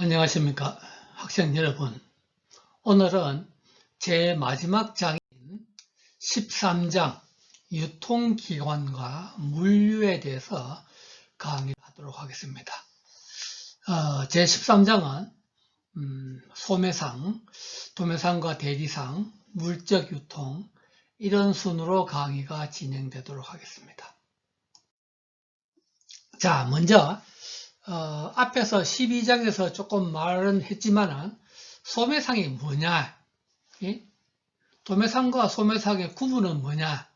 안녕하십니까 학생 여러분. 오늘은 제 마지막 장인 13장 유통기관과 물류에 대해서 강의하도록 하겠습니다. 제 13장은 소매상, 도매상과 대리상, 물적 유통 이런 순으로 강의가 진행되도록 하겠습니다. 자, 먼저 앞에서 12장에서 조금 말은 했지만은 소매상이 뭐냐, 도매상과 소매상의 구분은 뭐냐.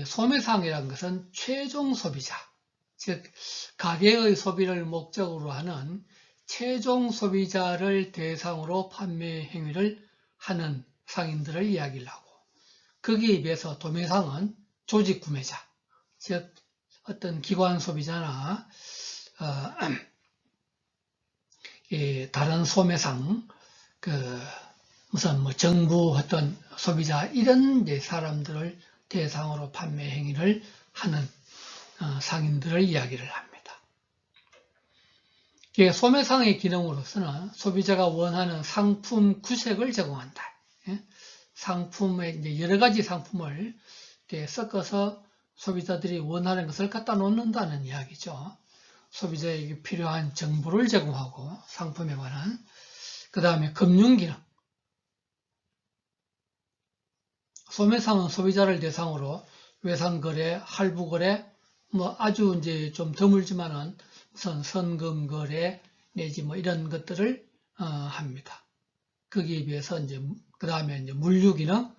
소매상이라는 것은 최종 소비자, 즉 가게의 소비를 목적으로 하는 최종 소비자를 대상으로 판매 행위를 하는 상인들을 이야기를 하고, 거기에 비해서 도매상은 조직 구매자, 즉 어떤 기관 소비자나 다른 소매상, 무슨 정부 어떤 소비자 이런 사람들을 대상으로 판매 행위를 하는 상인들을 이야기를 합니다. 소매상의 기능으로서는 소비자가 원하는 상품 구색을 제공한다. 상품에 이제 여러 가지 상품을 섞어서 소비자들이 원하는 것을 갖다 놓는다는 이야기죠. 소비자에게 필요한 정보를 제공하고 상품에 관한, 그 다음에 금융기능. 소매상은 소비자를 대상으로 외상거래, 할부거래, 아주 이제 좀 드물지만은 우선 선금거래 내지 이런 것들을 합니다. 거기에 비해서 이제 그 다음에 이제 물류기능,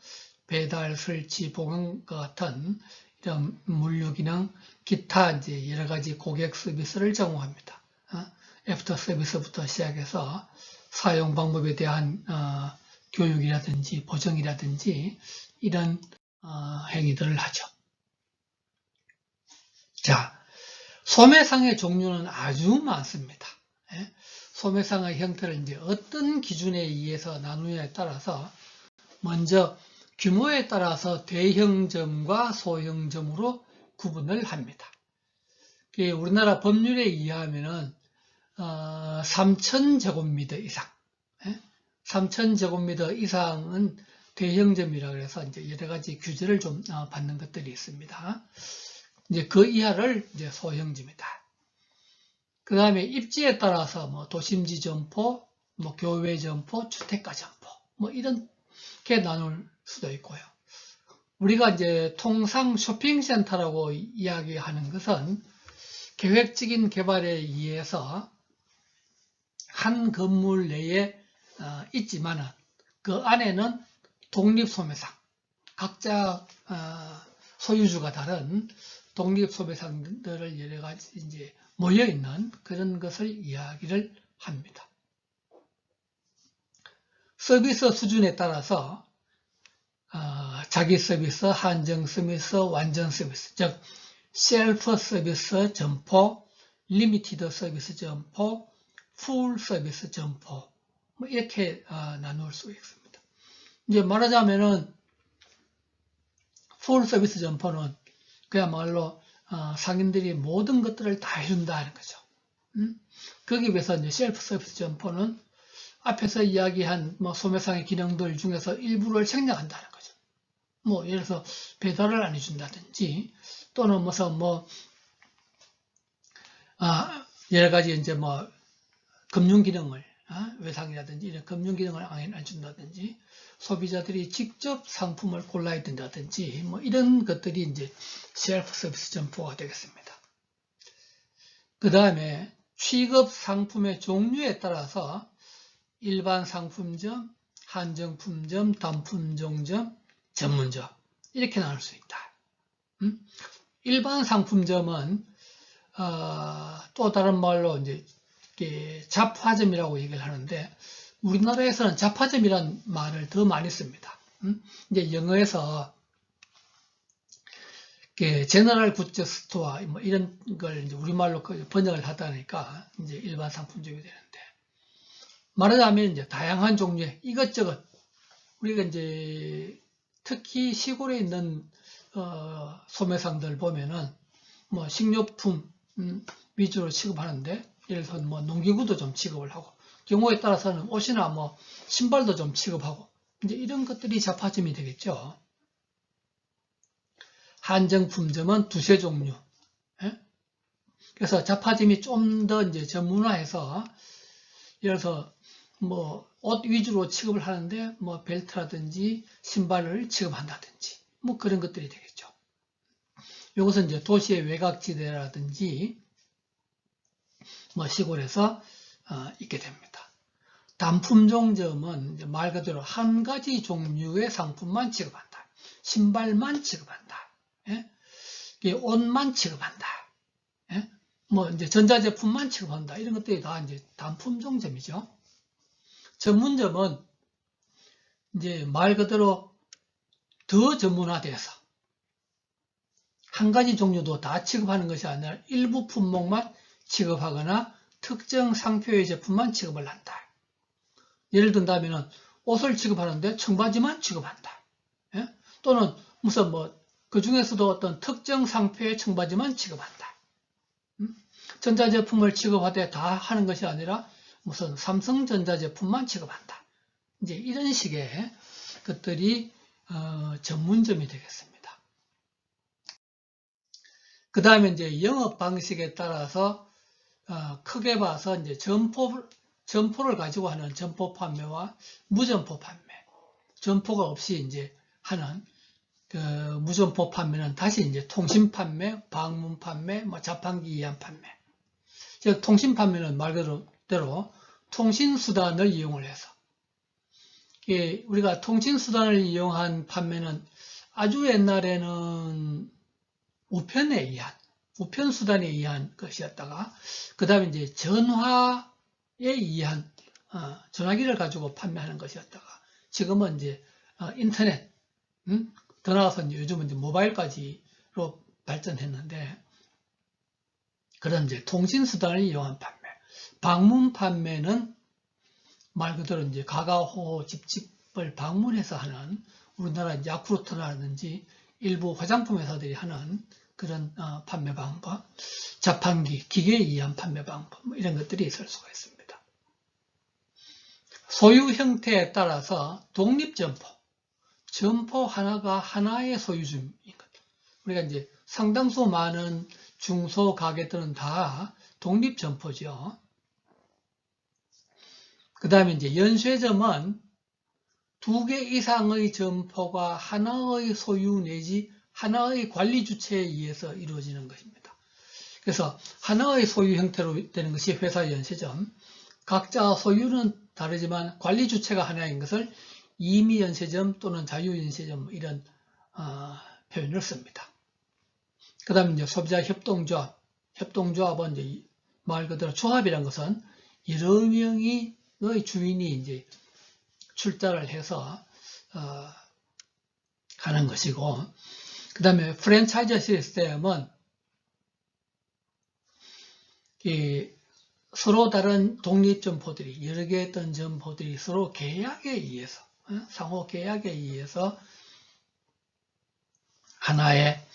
배달, 설치, 보관과 같은 이런 물류기능, 기타 이제 여러 가지 고객 서비스를 제공합니다. 애프터 서비스부터 시작해서 사용 방법에 대한 교육이라든지 보정이라든지 이런 행위들을 하죠. 자, 소매상의 종류는 아주 많습니다. 소매상의 형태를 이제 어떤 기준에 의해서 나누냐에 따라서 먼저 규모에 따라서 대형점과 소형점으로 구분을 합니다. 우리나라 법률에 의하면은 3,000제곱미터 이상, 3,000제곱미터 이상은 대형점이라 그래서 이제 여러 가지 규제를 좀 받는 것들이 있습니다. 이제 그 이하를 이제 소형점이다. 그 다음에 입지에 따라서 도심지 점포, 교외 점포, 주택가 점포, 이렇게 나눌 수도 있고요. 우리가 이제 통상 쇼핑센터라고 이야기하는 것은 계획적인 개발에 의해서 한 건물 내에 있지만은 그 안에는 독립소매상, 각자 소유주가 다른 독립소매상들을 여러 가지 이제 모여 있는 그런 것을 이야기를 합니다. 서비스 수준에 따라서 자기 서비스, 한정 서비스, 완전 서비스, 즉 셀프 서비스 점포, 리미티드 서비스 점포, 풀 서비스 점포 이렇게 나눌 수 있습니다. 이제 말하자면은 풀 서비스 점포는 그야말로 상인들이 모든 것들을 다 해준다 하는 거죠. 거기에 비해서 이제 셀프 서비스 점포는 앞에서 이야기한 소매상의 기능들 중에서 일부를 생략한다는 거죠. 예를 들어서 배달을 안 해준다든지 또는 무슨 여러 가지 이제 금융 기능을 외상이라든지 이런 금융 기능을 안 준다든지 소비자들이 직접 상품을 골라야 된다든지 이런 것들이 이제 셀프 서비스 점포가 되겠습니다. 그 다음에 취급 상품의 종류에 따라서 일반 상품점, 한정품점, 단품종점, 전문점 이렇게 나눌 수 있다. 일반 상품점은 또 다른 말로 이제 잡화점이라고 얘기를 하는데 우리나라에서는 잡화점이라는 말을 더 많이 씁니다. 이제 영어에서 제너럴 굿즈 스토어 이런 걸 이제 우리말로 번역을 하다 보니까 이제 일반 상품점이 되는데, 말하자면 이제 다양한 종류의 이것저것 우리가 이제 특히 시골에 있는 소매상들 보면은 식료품 위주로 취급하는데 예를 들어서 뭐 농기구도 좀 취급을 하고, 경우에 따라서는 옷이나 뭐 신발도 좀 취급하고, 이제 이런 것들이 자파점이 되겠죠. 한정품점은 두세 종류. 예? 그래서 자파점이 좀 더 이제 전문화해서, 예를 들어서 뭐 옷 위주로 취급을 하는데 뭐 벨트라든지 신발을 취급한다든지 뭐 그런 것들이 되겠죠. 이것은 이제 도시의 외곽지대라든지 뭐 시골에서 있게 됩니다. 단품종점은 이제 말 그대로 한 가지 종류의 상품만 취급한다. 신발만 취급한다. 예? 옷만 취급한다. 예? 뭐 이제 전자제품만 취급한다. 이런 것들이 다 이제 단품종점이죠. 전문점은 이제 말 그대로 더 전문화돼서 한 가지 종류도 다 취급하는 것이 아니라 일부 품목만 취급하거나 특정 상표의 제품만 취급을 한다. 예를 든다면 옷을 취급하는데 청바지만 취급한다. 예? 또는 무슨 뭐 그 중에서도 어떤 특정 상표의 청바지만 취급한다. 전자제품을 취급하되 다 하는 것이 아니라 무슨 삼성전자 제품만 취급한다. 이제 이런 식의 것들이 전문점이 되겠습니다. 그 다음에 이제 영업 방식에 따라서 크게 봐서 이제 점포를 가지고 하는 점포 판매와 무점포 판매, 점포가 없이 이제 하는 그 무점포 판매는 다시 이제 통신 판매, 방문 판매, 뭐 자판기 이한 판매. 즉 통신 판매는 말 그대로 통신 수단을 이용을 해서 우리가 통신 수단을 이용한 판매는 아주 옛날에는 우편에 의한 우편 수단에 의한 것이었다가 그 다음에 이제 전화에 의한 전화기를 가지고 판매하는 것이었다가 지금은 이제 인터넷 더 나아가서 이제 요즘은 이제 모바일까지로 발전했는데 그런 이제 통신 수단을 이용한 판매, 방문 판매는 말 그대로 이제 가가호 집집을 방문해서 하는 우리나라 야쿠르트라든지 일부 화장품 회사들이 하는 그런 판매 방법, 자판기, 기계에 의한 판매 방법 뭐 이런 것들이 있을 수가 있습니다. 소유 형태에 따라서 독립점포, 점포 하나가 하나의 소유주인 것. 우리가 이제 상당수 많은 중소 가게들은 다 독립점포죠. 그 다음에 이제 연쇄점은 2개 이상의 점포가 하나의 소유 내지 하나의 관리 주체에 의해서 이루어지는 것입니다. 그래서 하나의 소유 형태로 되는 것이 회사 연쇄점. 각자 소유는 다르지만 관리 주체가 하나인 것을 임의 연쇄점 또는 자유 연쇄점 이런 표현을 씁니다. 그 다음에 이제 소비자 협동조합. 협동조합은 이제 말 그대로 조합이란 것은 여러 명의 주인이 이제 출자를 해서 하는 것이고, 그 다음에 프랜차이즈 시스템은 서로 다른 독립점포들이 여러 개의 어떤 점포들이 서로 계약에 의해서 상호 계약에 의해서 하나의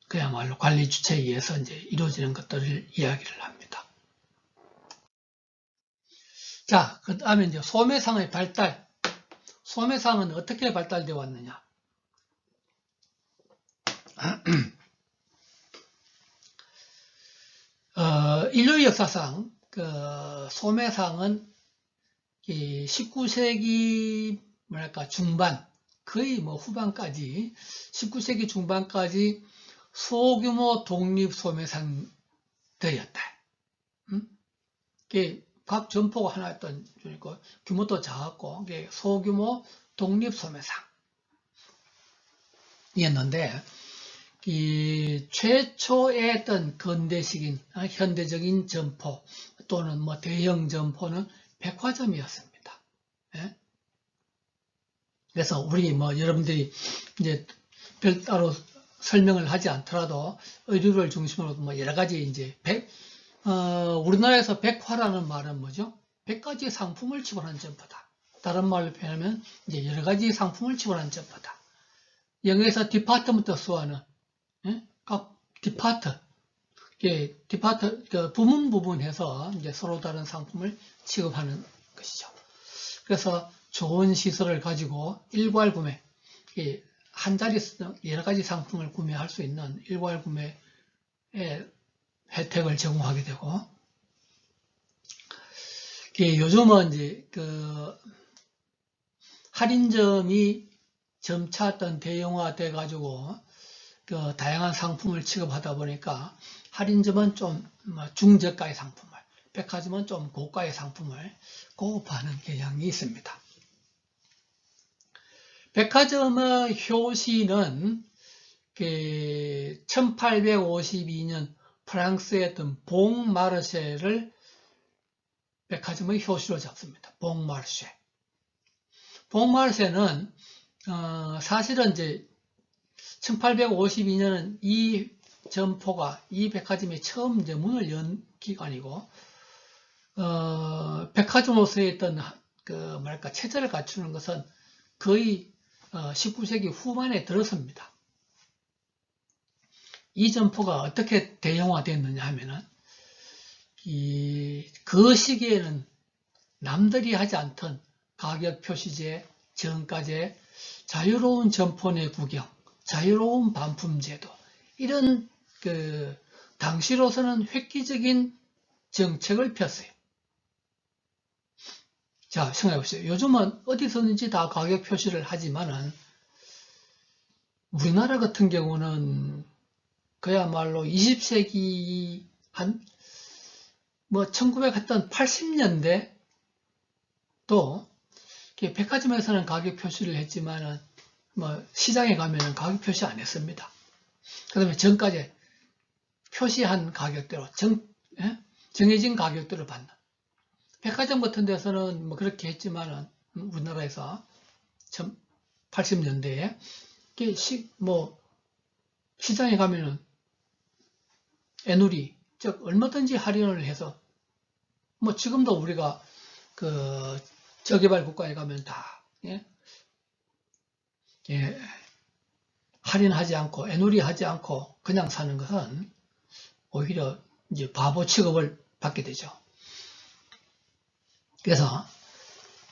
그야말로 관리 주체에 의해서 이제 이루어지는 것들을 이야기를 합니다. 자, 그 다음에 이제 소매상의 발달. 소매상은 어떻게 발달되어 왔느냐? 인류 역사상 그 소매상은 19세기 뭐랄까 중반 거의 뭐 후반까지 19세기 중반까지 소규모 독립 소매상들이었다. 각 점포가 하나였던 규모도 작았고 소규모 독립 소매상이었는데 이 최초의 어떤 근대식인 현대적인 점포 또는 뭐 대형 점포는 백화점이었습니다. 예? 그래서 우리 뭐 여러분들이 이제 별따로 설명을 하지 않더라도 의류를 중심으로 뭐 여러 가지 이제 우리나라에서 백화라는 말은 뭐죠? 100가지 상품을 취급하는 점포다. 다른 말로 표현하면 이제 여러 가지 상품을 취급하는 점포다. 영어에서 디파트먼트 스토어는 각 디파트, 부분해서 이제 서로 다른 상품을 취급하는 것이죠. 그래서 좋은 시설을 가지고 일괄 구매, 한 자리 여러 가지 상품을 구매할 수 있는 일괄 구매의 혜택을 제공하게 되고, 요즘은 이제 할인점이 점차 어떤 대형화돼 가지고 다양한 상품을 취급하다 보니까 할인점은 좀 중저가의 상품을, 백화점은 좀 고가의 상품을 공급하는 경향이 있습니다. 백화점의 효시는 1852년 프랑스의 어떤 봉마르쉐를 백화점의 효시로 잡습니다. 봉마르쉐. 봉마르쉐는 사실은 이제 1852년은 이 점포가, 이 백화점이 처음 이제 문을 연 기간이고, 백화점으로서의 어떤 체제를 갖추는 것은 거의 19세기 후반에 들어섭니다. 이 점포가 어떻게 대형화됐느냐 하면은, 그 시기에는 남들이 하지 않던 가격 표시제, 정가제, 자유로운 점포 내 구경, 자유로운 반품 제도, 이런 당시로서는 획기적인 정책을 폈어요. 자, 생각해보세요. 요즘은 어디서든지 다 가격 표시를 하지만은 우리나라 같은 경우는 그야말로 20세기 1980년대 또 백화점에서는 가격 표시를 했지만은 시장에 가면은 가격 표시 안 했습니다. 그 다음에 정가제 표시한 가격대로 정해진 가격대로 받는, 백화점 같은 데서는 그렇게 했지만은 우리나라에서 80년대에 시장에 가면은 애누리, 즉 얼마든지 할인을 해서 지금도 우리가 저개발 국가에 가면 다 할인하지 않고 애누리 하지 않고 그냥 사는 것은 오히려 이제 바보 취급을 받게 되죠. 그래서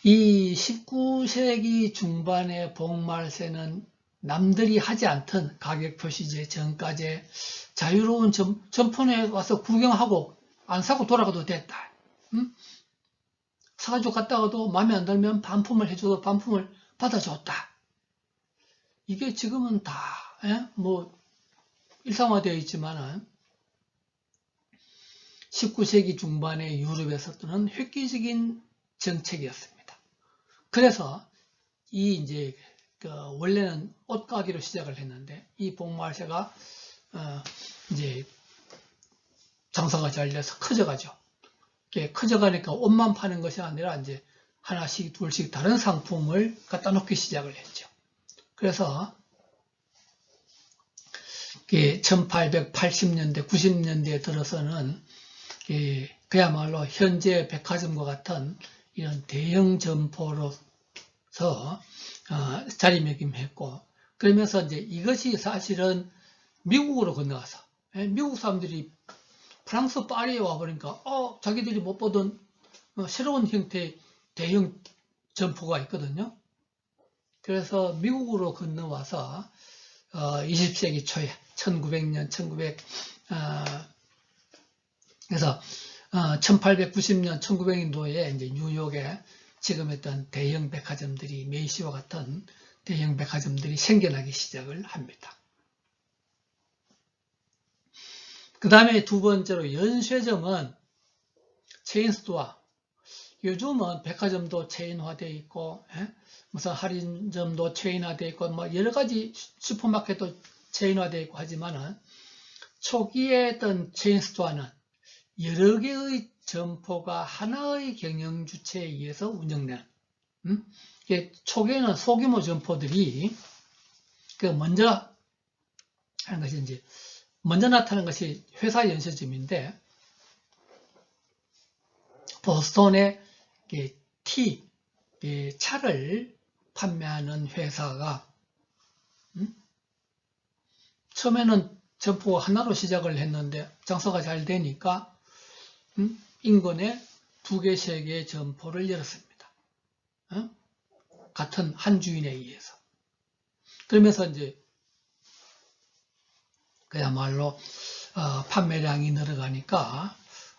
이 19세기 중반의 봉말세는 남들이 하지 않던 가격 표시제, 정가제, 자유로운 점포에 와서 구경하고 안 사고 돌아가도 됐다. 사가지고 갔다가도 마음에 안 들면 반품을 해줘도 반품을 받아줬다. 이게 지금은 다 일상화되어 있지만은 19세기 중반의 유럽에서는 획기적인 정책이었습니다. 그래서 원래는 옷가게로 시작을 했는데 이 봉말세가 이제 장사가 잘 돼서 커져가죠. 커져가니까 옷만 파는 것이 아니라 이제 하나씩 둘씩 다른 상품을 갖다 놓기 시작을 했죠. 그래서 1880년대, 90년대에 들어서는 그야말로 현재 백화점과 같은 이런 대형 점포로서 자리매김했고, 그러면서 이제 이것이 사실은 미국으로 건너가서 미국 사람들이 프랑스 파리에 와보니까 자기들이 못 보던 새로운 형태의 대형 점포가 있거든요. 그래서 미국으로 건너와서 20세기 초에 1900년, 그래서 1890년, 1900년도에 이제 뉴욕에 지금 했던 대형 백화점들이 메이시와 같은 대형 백화점들이 생겨나기 시작을 합니다. 그 다음에 두 번째로 연쇄점은 체인스토어. 요즘은 백화점도 체인화되어 있고, 무슨 할인점도 체인화되어 있고, 여러 가지 슈퍼마켓도 체인화되어 있고 하지만은 초기에 했던 체인스토어는 여러 개의 점포가 하나의 경영 주체에 의해서 운영되는. 초기에는 소규모 점포들이 먼저 하는 것이 이제 먼저 나타난 것이 회사 연쇄점인데, 보스턴의 차를 판매하는 회사가 처음에는 점포 하나로 시작을 했는데 장사가 잘 되니까 인근에 2개, 3개의 점포를 열었습니다. 같은 한 주인에 의해서. 그러면서 이제 그야말로 판매량이 늘어가니까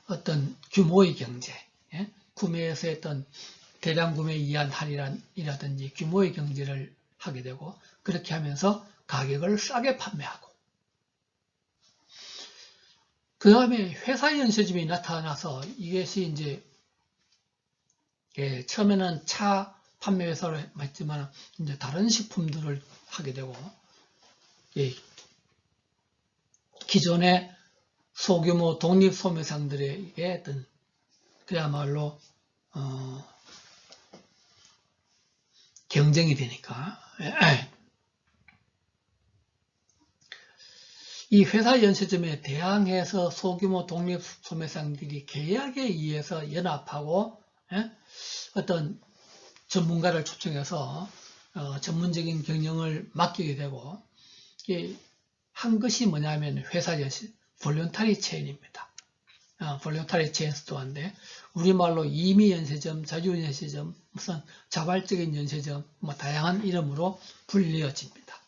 어떤 규모의 경제, 구매에서 했던 대량 구매 이한 할인이라든지 규모의 경제를 하게 되고, 그렇게 하면서 가격을 싸게 판매하고, 그 다음에 회사 연쇄점이 나타나서 이것이 이제 처음에는 차 판매 회사로 했지만 이제 다른 식품들을 하게 되고, 기존의 소규모 독립 소매상들에게 어떤 그야말로 경쟁이 되니까 이 회사 연쇄점에 대항해서 소규모 독립 소매상들이 계약에 의해서 연합하고 어떤 전문가를 초청해서 전문적인 경영을 맡기게 되고, 한 것이 뭐냐면 회사 연쇄 볼런타리 체인입니다. 볼런타리 체인 스토어인데 우리말로 임의 연쇄점, 자유 연쇄점, 무슨 자발적인 연쇄점, 뭐 다양한 이름으로 불리어집니다.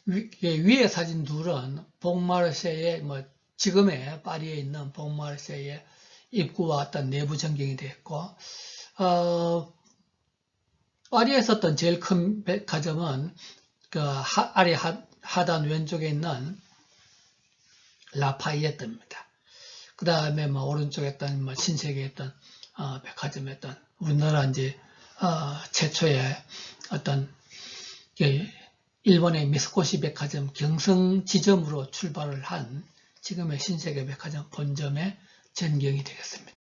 위의 사진 둘은 봉마르세의 지금의 파리에 있는 봉마르세의 입구와 어떤 내부 전경이 되었고, 파리에 있었던 제일 큰 백화점은 그 아래 하단 왼쪽에 있는 라파이에트입니다. 그 다음에 오른쪽에 있던 신세계에 있던 백화점이었던 우리나라 이제 최초의 어떤 일본의 미쓰코시 백화점 경성 지점으로 출발을 한 지금의 신세계 백화점 본점의 전경이 되겠습니다.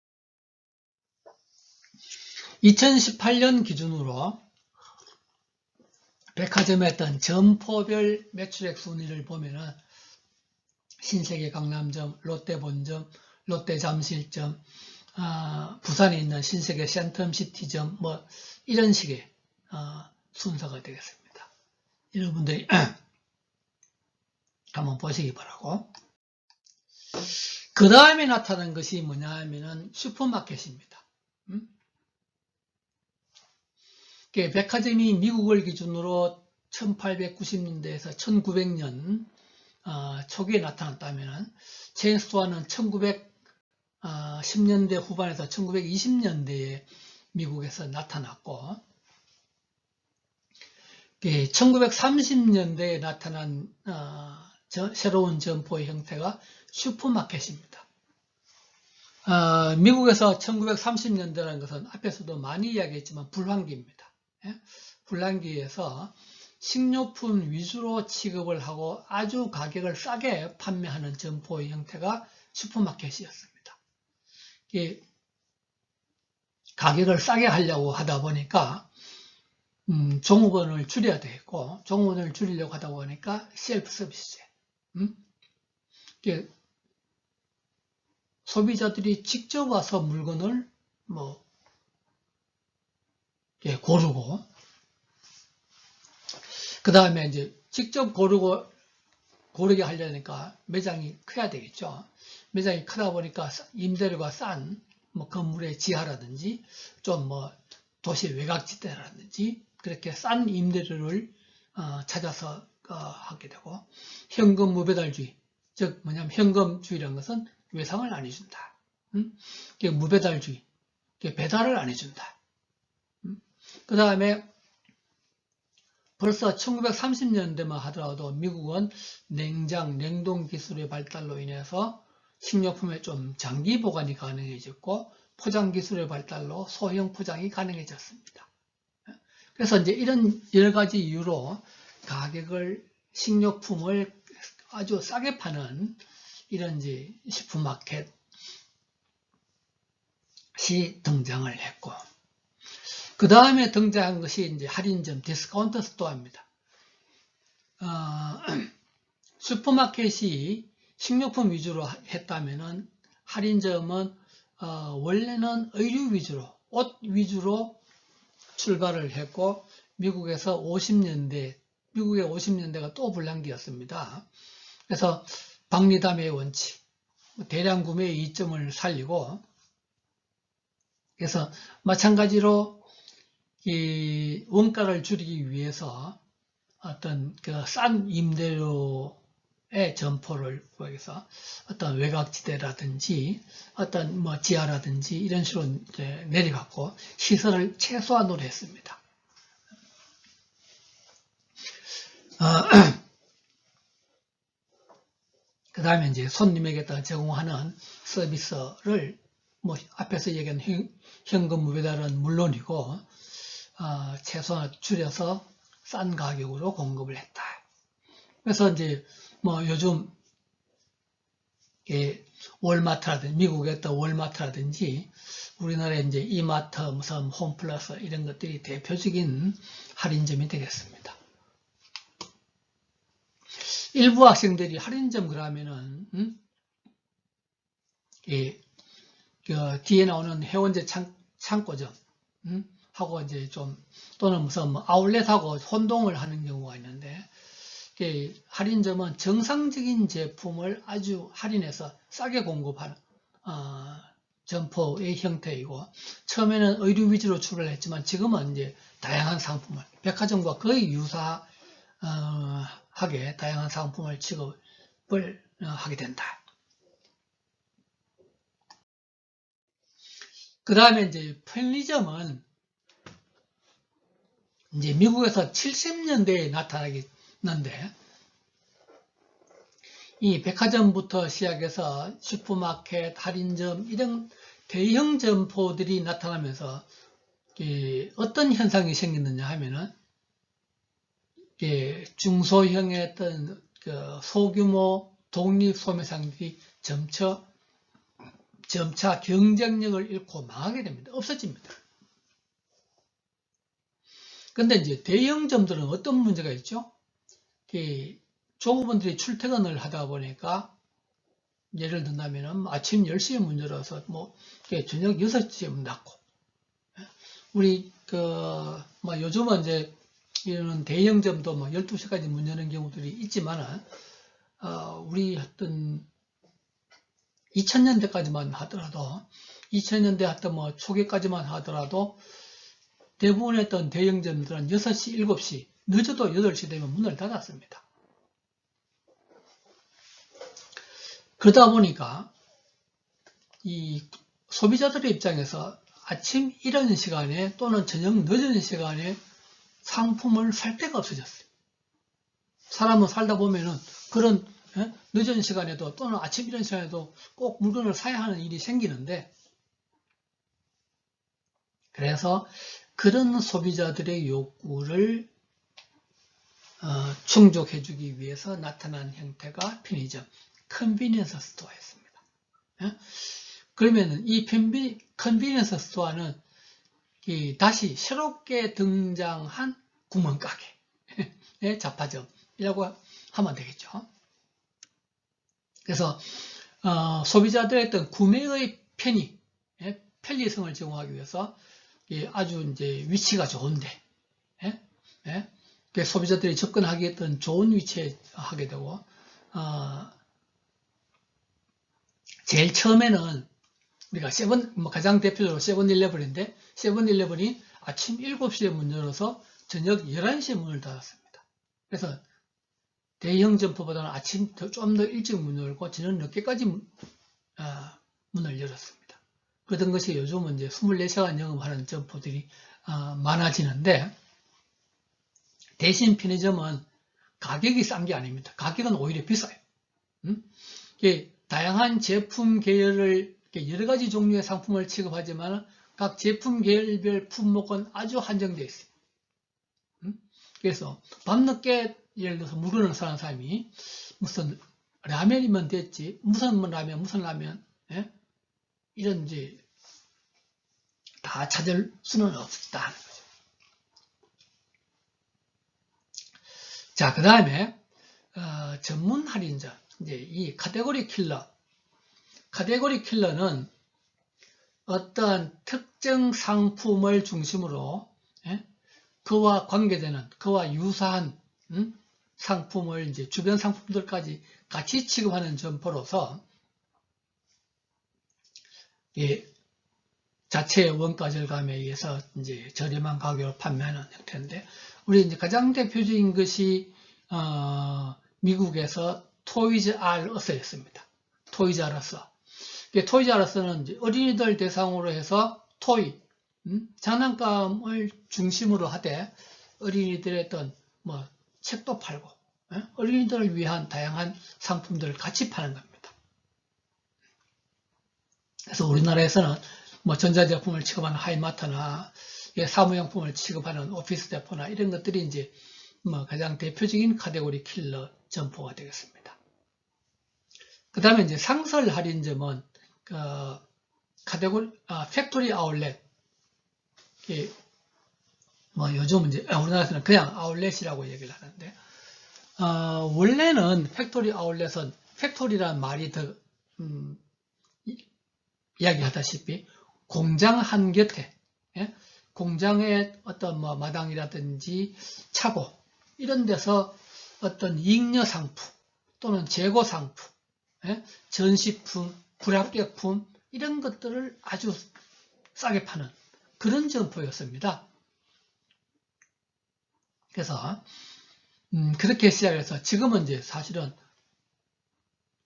2018년 기준으로 백화점에 어떤 점포별 매출액 순위를 보면은 신세계 강남점, 롯데 본점, 롯데 잠실점, 부산에 있는 신세계 센텀시티점, 이런 식의 순서가 되겠습니다. 여러분들이 한번 보시기 바라고. 그 다음에 나타난 것이 뭐냐 하면은 슈퍼마켓입니다. 백화점이 미국을 기준으로 1890년대에서 1900년 초기에 나타났다면 체인스토어는 1910년대 후반에서 1920년대에 미국에서 나타났고, 1930년대에 나타난 새로운 점포의 형태가 슈퍼마켓입니다. 미국에서 1930년대라는 것은 앞에서도 많이 이야기했지만 불황기입니다. 불황기에서 식료품 위주로 취급을 하고 아주 가격을 싸게 판매하는 점포의 형태가 슈퍼마켓이었습니다. 가격을 싸게 하려고 하다 보니까 종업원을 줄여야 되겠고, 종업원을 줄이려고 하다 보니까 셀프 서비스. 소비자들이 직접 와서 물건을 고르고, 그 다음에 이제 직접 고르게 하려니까 매장이 커야 되겠죠. 매장이 크다 보니까 임대료가 싼 건물의 지하라든지 좀 도시 외곽지대라든지 그렇게 싼 임대료를 찾아서 하게 되고, 현금 무배달주의, 즉 뭐냐면 현금주의라는 것은 외상을 안 해준다. 무배달주의, 배달을 안 해준다. 그 다음에 벌써 1930년대만 하더라도 미국은 냉동 기술의 발달로 인해서 식료품의 좀 장기 보관이 가능해졌고, 포장 기술의 발달로 소형 포장이 가능해졌습니다. 그래서 이제 이런 여러 가지 이유로 식료품을 아주 싸게 파는 이런 이제 슈퍼마켓이 등장을 했고, 그 다음에 등장한 것이 이제 할인점, 디스카운트 스토어입니다. 슈퍼마켓이 식료품 위주로 했다면은 할인점은 원래는 의류 위주로, 옷 위주로 출발을 했고, 미국에서 50년대, 미국의 50년대가 또 불황기였습니다. 그래서 박리담의 원칙, 대량 구매의 이점을 살리고, 그래서 마찬가지로 이 원가를 줄이기 위해서 어떤 그 싼 임대료의 점포를 구해서 어떤 외곽지대라든지 어떤 뭐 지하라든지 이런 식으로 이제 내려갔고 시설을 최소한으로 했습니다. 그 다음에 이제 손님에게 제공하는 서비스를 뭐 앞에서 얘기한 현금 배달은 물론이고 최소한 줄여서 싼 가격으로 공급을 했다. 그래서 이제 뭐 요즘 월마트라든지 미국에 있던 월마트라든지 우리나라에 이제 이마트, 무슨 홈플러스 이런 것들이 대표적인 할인점이 되겠습니다. 일부 학생들이 할인점 그러면은 그 뒤에 나오는 해원제 창고점 하고 이제 좀 또는 무슨 뭐 아울렛하고 혼동을 하는 경우가 있는데 할인점은 정상적인 제품을 아주 할인해서 싸게 공급하는 점포의 형태이고 처음에는 의류 위주로 출발을 했지만 지금은 이제 다양한 상품을 백화점과 거의 유사하게 다양한 상품을 취급을 하게 된다. 그 다음에 이제 편의점은 이제 미국에서 70년대에 나타나겠는데 이 백화점부터 시작해서 슈퍼마켓, 할인점 이런 대형 점포들이 나타나면서 어떤 현상이 생겼느냐 하면은 중소형의 어떤 그 소규모 독립 소매상들이 점차 경쟁력을 잃고 망하게 됩니다. 없어집니다. 근데 이제 대형점들은 어떤 문제가 있죠? 종업원들이 출퇴근을 하다 보니까 예를 든다면 아침 10시에 문 열어서 뭐 저녁 6시에 문 닫고 우리 뭐 요즘은 이제 이런 대형점도 뭐 12시까지 문 여는 경우들이 있지만은 우리 어떤 2000년대까지만 하더라도 2000년대 하여튼 뭐 초기까지만 하더라도 대부분의 어떤 대형점들은 6시, 7시, 늦어도 8시 되면 문을 닫았습니다. 그러다 보니까 이 소비자들의 입장에서 아침 이른 시간에 또는 저녁 늦은 시간에 상품을 살 데가 없어졌어요. 사람은 살다 보면은 그런 늦은 시간에도 또는 아침 이른 시간에도 꼭 물건을 사야 하는 일이 생기는데 그래서 그런 소비자들의 욕구를 충족해주기 위해서 나타난 형태가 편의점, 컨비니언스 스토어였습니다. 그러면 이 컨비니언스 스토어는 다시 새롭게 등장한 구멍가게, 잡화점이라고 하면 되겠죠. 그래서 소비자들의 어떤 구매의 편리성을 제공하기 위해서 아주 이제 위치가 좋은데 소비자들이 접근하기 했던 좋은 위치에 하게 되고 제일 처음에는 우리가 가장 대표적으로 세븐일레븐인데 세븐일레븐이 아침 7시에 문 열어서 저녁 11시에 문을 닫았습니다. 그래서 대형 점포보다는 아침 좀 더 일찍 문 열고 저녁 늦게까지 문을 열었습니다. 그러던 것이 요즘은 이제 24시간 영업하는 점포들이 많아지는데 대신 편의점은 가격이 싼 게 아닙니다. 가격은 오히려 비싸요. 다양한 제품 계열을 여러 가지 종류의 상품을 취급하지만 각 제품 계열별 품목은 아주 한정되어 있어요. 그래서 밤늦게 예를 들어서 물건을 사는 사람이 무슨 라면이면 됐지 무슨 라면 이런 이제 다 찾을 수는 없다는 거죠. 자, 그 다음에 전문 할인점 이제 이 카테고리 킬러는 어떤 특정 상품을 중심으로 그와 관계되는, 그와 유사한 상품을 이제 주변 상품들까지 같이 취급하는 점포로서 자체의 원가 절감에 의해서 이제 저렴한 가격으로 판매하는 형태인데, 우리 이제 가장 대표적인 것이 미국에서 토이즈 R 어스였습니다. 토이즈 R 어스. 토이즈 R 어스는 이제 어린이들 대상으로 해서 토이, 장난감을 중심으로 하되 어린이들의 어떤 뭐 책도 팔고 어린이들을 위한 다양한 상품들을 같이 파는 겁니다. 그래서 우리나라에서는 뭐 전자제품을 취급하는 하이마트나 사무용품을 취급하는 오피스 데포나 이런 것들이 이제 뭐 가장 대표적인 카테고리 킬러 점포가 되겠습니다. 그 다음에 이제 상설 할인점은 카테고리 팩토리 아울렛, 뭐 요즘 이제 우리나라에서는 그냥 아울렛이라고 얘기를 하는데, 원래는 팩토리 아울렛은 팩토리라는 말이 더 이야기하다시피 공장 한 곁에, 공장의 어떤 뭐 마당이라든지 차고 이런 데서 어떤 잉여 상품 또는 재고 상품, 전시품, 불합격품 이런 것들을 아주 싸게 파는 그런 점포였습니다. 그래서 그렇게 시작해서 지금은 이제 사실은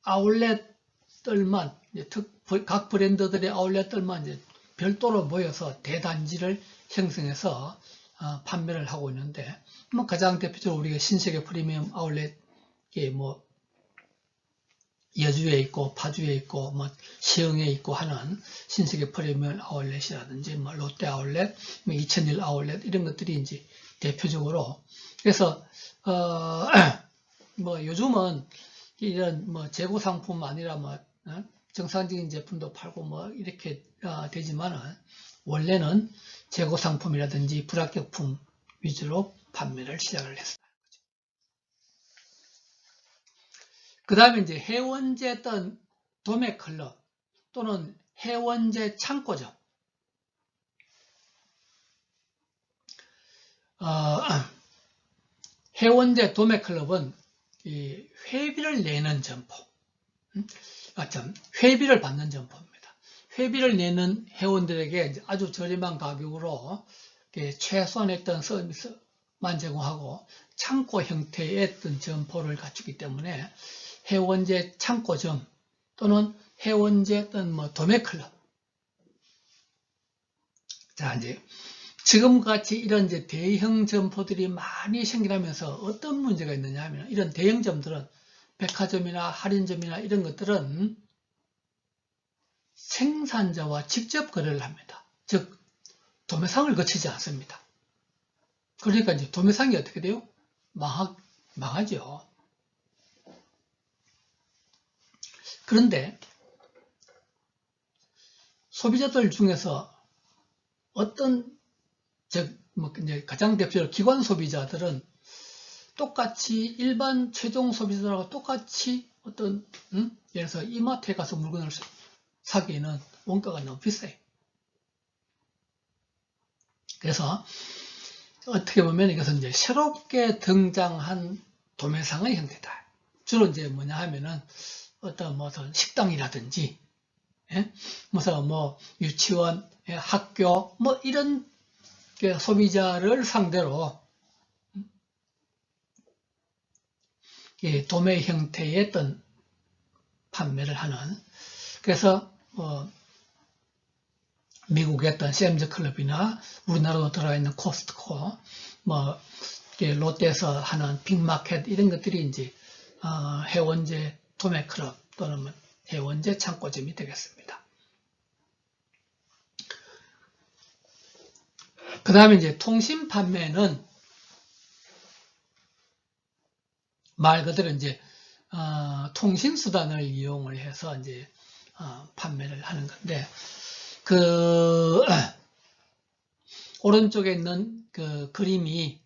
아울렛들만 각 브랜드들의 아울렛들만 이제 별도로 모여서 대단지를 형성해서 판매를 하고 있는데, 뭐 가장 대표적으로 우리가 신세계 프리미엄 아울렛이 뭐 여주에 있고 파주에 있고 뭐 시흥에 있고 하는 신세계 프리미엄 아울렛이라든지 뭐 롯데 아울렛, 뭐 이천일 아울렛 이런 것들이 이제 대표적으로. 그래서 뭐 요즘은 이런 뭐 재고 상품 아니라 뭐 정상적인 제품도 팔고 뭐 이렇게 되지만은 원래는 재고 상품이라든지 불합격품 위주로 판매를 시작을 했어요. 그 다음에 이제 해원제 어떤 도매 클럽 또는 해원제 창고점. 해원제 도매 클럽은 이 회비를 내는 점포, 회비를 받는 점포입니다. 회비를 내는 회원들에게 아주 저렴한 가격으로 최소한의 어떤 서비스만 제공하고 창고 형태의 어떤 점포를 갖추기 때문에 회원제 창고점 또는 회원제 어떤 뭐 도매클럽. 자, 이제 지금같이 이런 이제 대형 점포들이 많이 생겨나면서 어떤 문제가 있느냐 하면, 이런 대형점들은 백화점이나 할인점이나 이런 것들은 생산자와 직접 거래를 합니다. 즉, 도매상을 거치지 않습니다. 그러니까 이제 도매상이 어떻게 돼요? 망하죠. 그런데 소비자들 중에서 어떤 뭐 이제 가장 대표적으로 기관 소비자들은 똑같이 일반 최종 소비자들하고 똑같이 어떤 예를 들어서 이마트에 가서 물건을 사기에는 원가가 너무 비싸요. 그래서 어떻게 보면 이것은 이제 새롭게 등장한 도매상의 형태다. 주로 이제 뭐냐 하면은 어떤 무슨 식당이라든지, 무슨 뭐 유치원, 학교 뭐 이런 소비자를 상대로 도매 형태의 어떤 판매를 하는. 그래서 미국의 어떤 샘즈 클럽이나 우리나라로 들어가 있는 코스트코, 뭐 롯데에서 하는 빅마켓 이런 것들이 이제 해원제 도매 클럽 또는 해원제 창고점이 되겠습니다. 그 다음에 이제 통신 판매는 말 그대로 이제 통신 수단을 이용을 해서 이제 판매를 하는 건데, 오른쪽에 있는 그림이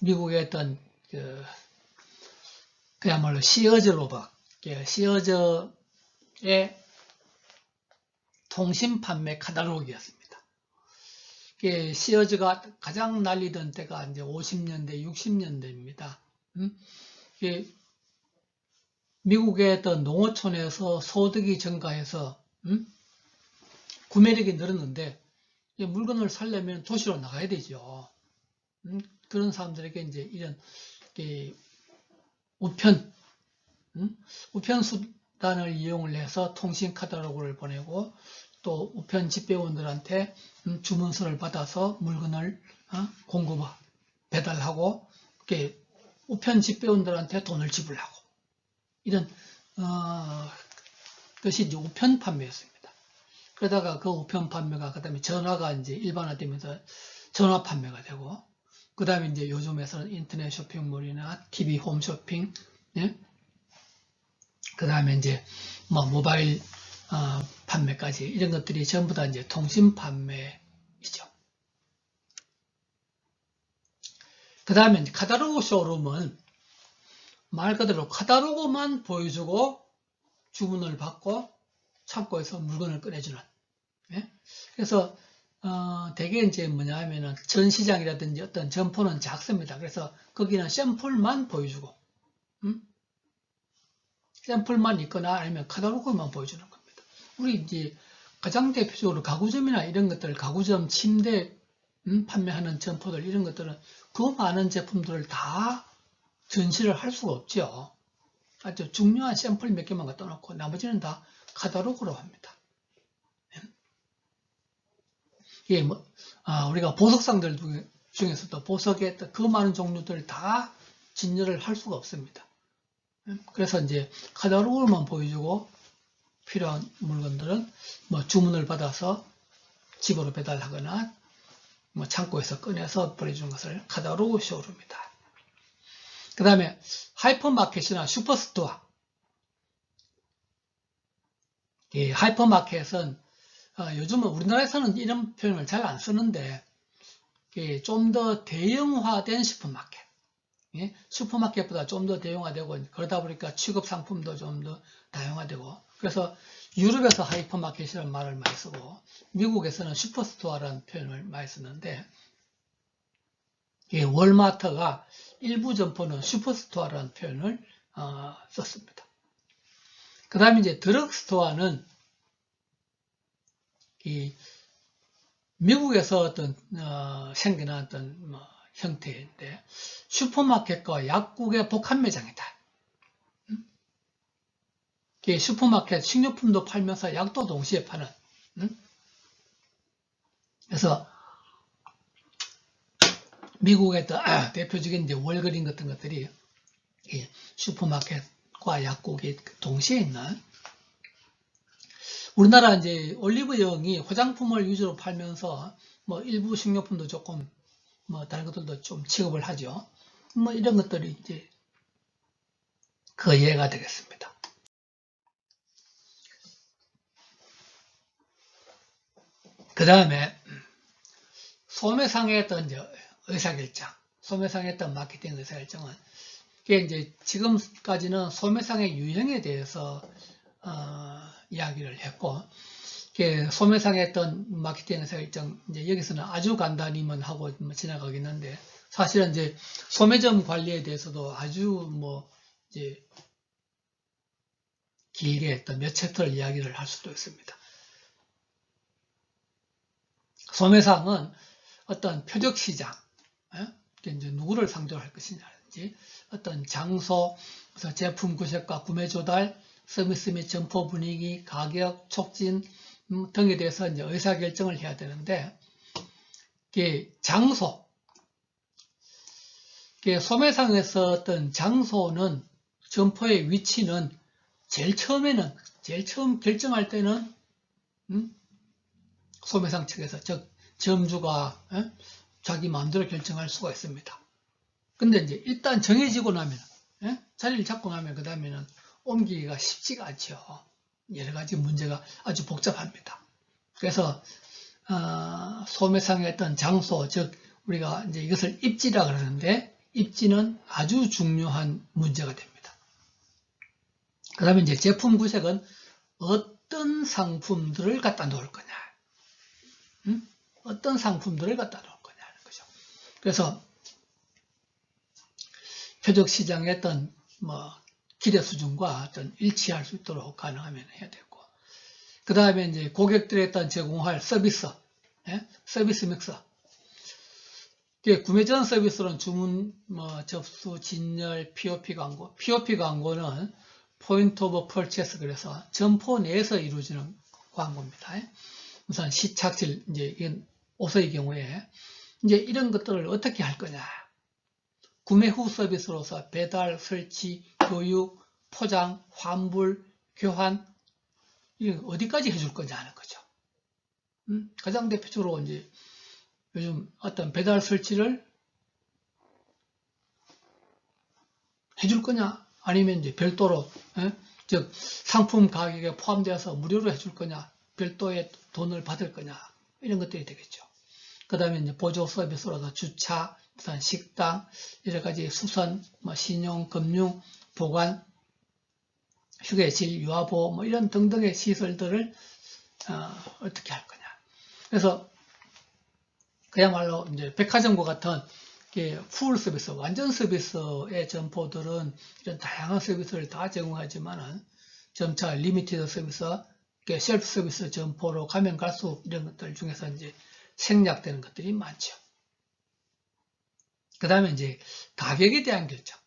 미국의 어떤 그야말로 시어즈 로버, 시어즈의 통신 판매 카탈로그였습니다. 시어즈가 가장 날리던 때가 이제 50년대, 60년대입니다. 미국의 어떤 농어촌에서 소득이 증가해서 구매력이 늘었는데 물건을 사려면 도시로 나가야 되죠. 그런 사람들에게 이제 이런 우편 수단을 이용을 해서 통신 카탈로그를 보내고 또 우편 집배원들한테 주문서를 받아서 물건을 배달하고 우편 집배원들한테 돈을 지불하고 이런 것이 이제 우편 판매였습니다. 그러다가 그 우편 판매가 그다음에 전화가 이제 일반화되면서 전화 판매가 되고 그다음에 이제 요즘에서는 인터넷 쇼핑몰이나 TV 홈쇼핑, 예? 그다음에 이제 뭐 모바일 판매까지 이런 것들이 전부 다 이제 통신 판매이죠. 그다음에 이제 카탈로그 쇼룸은 말 그대로 카탈로그만 보여주고 주문을 받고 창고에서 물건을 꺼내주는. 예? 그래서 대개 이제 뭐냐 하면은 전시장이라든지 어떤 점포는 작습니다. 그래서 거기는 샘플만 보여주고, 샘플만 있거나 아니면 카탈로그만 보여주는 겁니다. 우리 이제 가장 대표적으로 가구점이나 이런 것들, 가구점, 침대 판매하는 점포들 이런 것들은 그 많은 제품들을 다 전시를 할 수가 없죠. 아주 중요한 샘플 몇 개만 갖다 놓고 나머지는 다 카탈로그로 합니다. 예, 우리가 보석상들 중에서도 보석의 그 많은 종류들 다 진열을 할 수가 없습니다. 그래서 이제 카탈로그만 보여주고 필요한 물건들은 뭐 주문을 받아서 집으로 배달하거나 뭐 창고에서 꺼내서 보내주는 것을 카탈로그 쇼룸이다. 그 다음에 하이퍼마켓이나 슈퍼스토어. 이 하이퍼마켓은 요즘은 우리나라에서는 이런 표현을 잘 안 쓰는데 좀 더 대형화된 슈퍼마켓. 예? 슈퍼마켓보다 좀 더 대형화되고 그러다 보니까 취급 상품도 좀 더 다양화되고 그래서 유럽에서 하이퍼마켓이라는 말을 많이 쓰고 미국에서는 슈퍼스토어라는 표현을 많이 쓰는데 월마트가 일부 점포는 슈퍼스토어라는 표현을 썼습니다. 그 다음에 이제 드럭스토어는 미국에서 어떤 생겨난 어떤 형태인데 슈퍼마켓과 약국의 복합 매장이다. 슈퍼마켓 식료품도 팔면서 약도 동시에 파는. 그래서 미국의 대표적인 이제 월그린 같은 것들이 슈퍼마켓과 약국이 동시에 있는. 우리나라 이제 올리브영이 화장품을 위주로 팔면서 뭐 일부 식료품도 조금 뭐 다른 것들도 좀 취급을 하죠. 뭐 이런 것들이 이제 그 예가 되겠습니다. 그 다음에 소매상의 어떤 이제 의사결정, 소매상의 어떤 마케팅 의사결정은 이게 이제 지금까지는 소매상의 유형에 대해서 이야기를 했고, 소매상의 어떤 마케팅 의사결정 이제 여기서는 아주 간단히만 하고 지나가겠는데 사실은 이제 소매점 관리에 대해서도 아주 뭐 이제 길게 했던 몇 챕터를 이야기를 할 수도 있습니다. 소매상은 어떤 표적 시장, 이제 누구를 상대로 할 것이냐든지 어떤 장소, 그래서 제품 구색과 구매 조달, 서비스 및 점포 분위기, 가격, 촉진 등에 대해서 이제 의사결정을 해야 되는데, 장소, 소매상에서 어떤 장소는 점포의 위치는 제일 처음 결정할 때는 소매상 측에서 즉 점주가 자기 마음대로 결정할 수가 있습니다. 근데 이제 일단 정해지고 나면 자리를 잡고 나면 그 다음에는 옮기기가 쉽지가 않죠. 여러 가지 문제가 아주 복잡합니다. 그래서 소매상의 어떤 장소, 즉 우리가 이제 이것을 입지라 그러는데 입지는 아주 중요한 문제가 됩니다. 그 다음에 이제 제품 구색은 어떤 상품들을 갖다 놓을 거냐. 어떤 상품들을 갖다 놓을 거냐는 거죠. 그래서 표적 시장의 어떤 기대 수준과 어떤 일치할 수 있도록 가능하면 해야 되고, 그 다음에 이제 고객들에 따른 제공할 서비스, 서비스 믹스. 구매 전 서비스로는 주문, 접수, 진열, POP 광고. POP 광고는 포인트 오브 퍼체스, 그래서 점포 내에서 이루어지는 광고입니다. 우선 시착질, 이제 이건 옷의 경우에 이제 이런 것들을 어떻게 할 거냐. 구매 후 서비스로서 배달, 설치, 교육, 포장, 환불, 교환, 이건 어디까지 해줄 거냐 하는 거죠. 가장 대표적으로 이제 요즘 어떤 배달 설치를 해줄 거냐, 아니면 이제 별도로, 즉 상품 가격에 포함되어서 무료로 해줄 거냐, 별도의 돈을 받을 거냐, 이런 것들이 되겠죠. 그 다음에 이제 보조 서비스로서 주차, 부산 식당, 여러 가지 수선, 신용, 금융, 보관, 휴게실, 유아보호, 이런 등등의 시설들을 어떻게 할 거냐. 그래서 그야말로 이제 백화점과 같은 풀 서비스, 완전 서비스의 점포들은 이런 다양한 서비스를 다 제공하지만은 점차 리미티드 서비스, 셀프 서비스 점포로 가면 갈수록 이런 것들 중에서 이제 생략되는 것들이 많죠. 그 다음에 이제 가격에 대한 결정.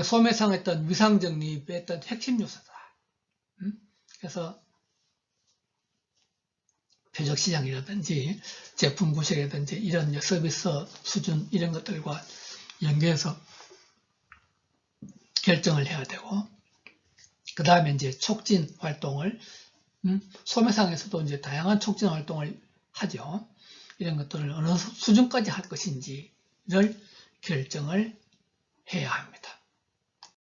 소매상의 어떤 위상정립의 어떤 핵심 요소다. 그래서 표적 시장이라든지 제품 구색이라든지 이런 서비스 수준 이런 것들과 연계해서 결정을 해야 되고, 그 다음에 이제 촉진 활동을, 소매상에서도 이제 다양한 촉진 활동을 하죠. 이런 것들을 어느 수준까지 할 것인지를 결정을 해야 합니다.